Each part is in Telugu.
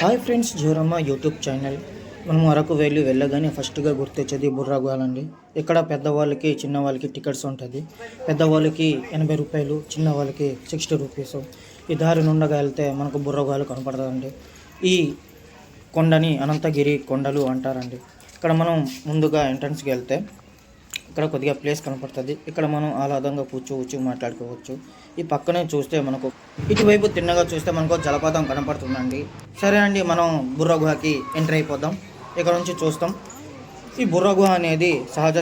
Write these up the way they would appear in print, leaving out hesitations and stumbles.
Hi friends, Joramma YouTube channel. మనం అరకు వెళ్ళగానే ఫస్ట్గా గుర్తొచ్చేది బుర్రా గుహలు అండి. ఇక్కడ పెద్దవాళ్ళకి చిన్నవాళ్ళకి టికెట్స్ ఉంటుంది. పెద్దవాళ్ళకి 80 రూపాయలు, చిన్నవాళ్ళకి 60 రూపీస్. ఈ దారి నుండగా వెళ్తే మనకు బుర్రా గుహలు కనపడతాయండి. ఈ కొండని అనంతగిరి కొండలు అంటారండి. ఇక్కడ మనం ముందుగా ఎంట్రన్స్కి వెళ్తే ఇక్కడ కొద్దిగా ప్లేస్ కనపడుతుంది. ఇక్కడ మనం ఆహ్లాదంగా కూర్చోవచ్చు, మాట్లాడుకోవచ్చు. ఈ పక్కనే చూస్తే మనకు ఇటువైపు తిన్నగా చూస్తే మనకు జలపాతం కనపడుతుందండి. సరే అండి, మనం బుర్రా గుహకి ఎంటర్ అయిపోదాం. ఇక్కడ నుంచి చూస్తాం. ఈ బుర్రా గుహ అనేది సహజ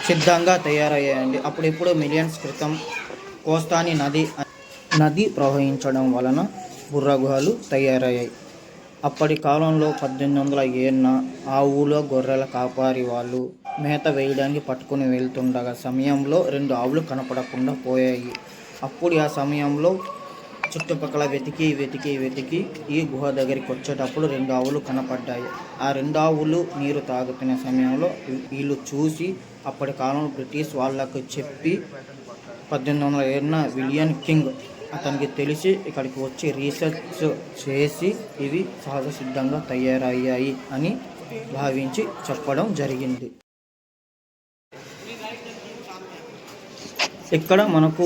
సిద్ధంగా తయారయ్యాయండి. అప్పుడెప్పుడు మిలియన్స్ క్రితం కోస్తాని నది ప్రవహించడం వలన బుర్రా గుహలు తయారయ్యాయి. అప్పటి కాలంలో 1800 ఆవుల గొర్రెల కాపరి వాళ్ళు మేత వేయడానికి పట్టుకుని వెళ్తుండగా సమయంలో 2 ఆవులు కనపడకుండా పోయాయి. అప్పుడు ఆ సమయంలో చుట్టుపక్కల వెతికి ఈ గుహ దగ్గరికి వచ్చేటప్పుడు 2 ఆవులు కనపడ్డాయి. ఆ 2 ఆవులు నీరు తాగుతున్న సమయంలో వీళ్ళు చూసి అప్పటి కాలంలో బ్రిటిష్ వాళ్ళకు చెప్పి 1800 విలియం కింగ్ అతనికి తెలిసి ఇక్కడికి వచ్చి రీసెర్చ్ చేసి ఇవి సహజ సిద్ధంగా తయారయ్యాయి అని భావించి చెప్పడం జరిగింది. ఇక్కడ మనకు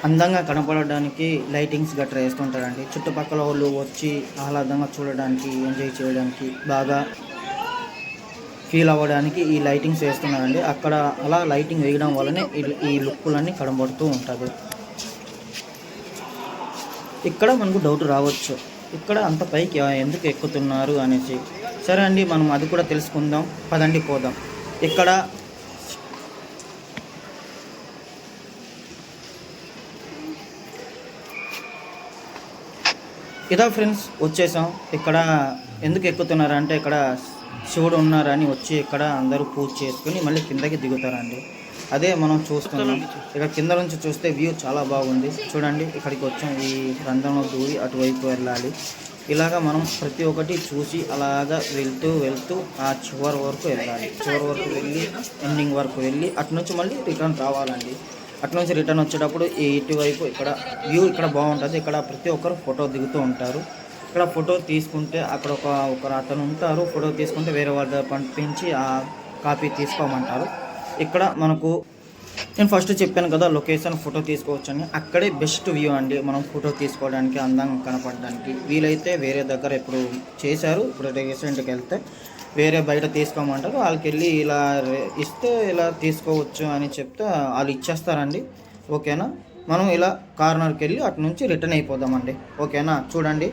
అందంగా కనపడడానికి లైటింగ్స్ గట్రా వేస్తుంటారండి. చుట్టుపక్కల వాళ్ళు వచ్చి ఆహ్లాదంగా చూడడానికి, ఎంజాయ్ చేయడానికి, బాగా ఫీల్ అవ్వడానికి ఈ లైటింగ్స్ వేస్తున్నారండి. అక్కడ అలా లైటింగ్ వేయడం వల్లనే ఈ లుక్కులన్నీ కనబడుతూ ఉంటుంది. ఇక్కడ మనకు డౌట్ రావచ్చు, ఇక్కడ అంత పైకి ఎందుకు ఎక్కుతున్నారు అనేసి. సరే అండి, మనం అది కూడా తెలుసుకుందాం. పదండి పోదాం. ఇక్కడ ఇదా ఫ్రెండ్స్, వచ్చేసాం. ఇక్కడ ఎందుకు ఎక్కుతున్నారంటే ఇక్కడ శివుడు ఉన్నారని వచ్చి ఇక్కడ అందరూ పూజ చేసుకుని మళ్ళీ కిందకి దిగుతారండి. అదే మనం చూస్తున్నాం. ఇక్కడ కింద నుంచి చూస్తే వ్యూ చాలా బాగుంది. చూడండి, ఇక్కడికి వచ్చాం. ఈ రంధ్రంలో దూరి అటువైపు వెళ్ళాలి. ఇలాగా మనం ప్రతి ఒక్కటి చూసి అలాగా వెళ్తూ ఆ చివరి వరకు వెళ్ళాలి. చివరి వరకు వెళ్ళి ఎండింగ్ వరకు వెళ్ళి అటు నుంచి మళ్ళీ రిటర్న్ రావాలండి. అటు నుంచి రిటర్న్ వచ్చేటప్పుడు ఇటువైపు ఇక్కడ వ్యూ ఇక్కడ బాగుంటుంది. ఇక్కడ ప్రతి ఒక్కరు ఫోటో దిగుతూ ఉంటారు. ఇక్కడ ఫోటో తీసుకుంటే అక్కడ ఒకరు అతను ఉంటారు. ఫోటో తీసుకుంటే వేరే వాళ్ళ పంపించి ఆ కాపీ తీసుకోమంటారు. ఇక్కడ మనకు నేను ఫస్ట్ చెప్పాను కదా, లొకేషన్ ఫోటో తీసుకోవచ్చని. అక్కడే బెస్ట్ వ్యూ అండి మనం ఫోటో తీసుకోవడానికి, అందంగా కనపడడానికి. వీలైతే వేరే దగ్గర ఇప్పుడు చేశారు, ఇప్పుడు రీసెంట్కి వెళ్తే వేరే బయట తీసుకోమంటారు. వాళ్ళకి వెళ్ళి ఇలా ఇస్తే ఇలా తీసుకోవచ్చు అని చెప్తే వాళ్ళు ఇచ్చేస్తారండి. ఓకేనా, మనం ఇలా కార్నర్కి వెళ్ళి అటు నుంచి రిటర్న్ అయిపోదామండి. ఓకేనా, చూడండి.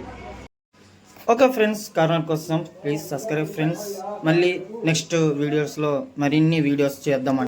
ఓకే ఫ్రెండ్స్, కార్నర్ కోసం ప్లీజ్ సబ్స్క్రైబ్ ఫ్రెండ్స్. మళ్ళీ నెక్స్ట్ వీడియోస్లో మరిన్ని వీడియోస్ చేద్దామండి.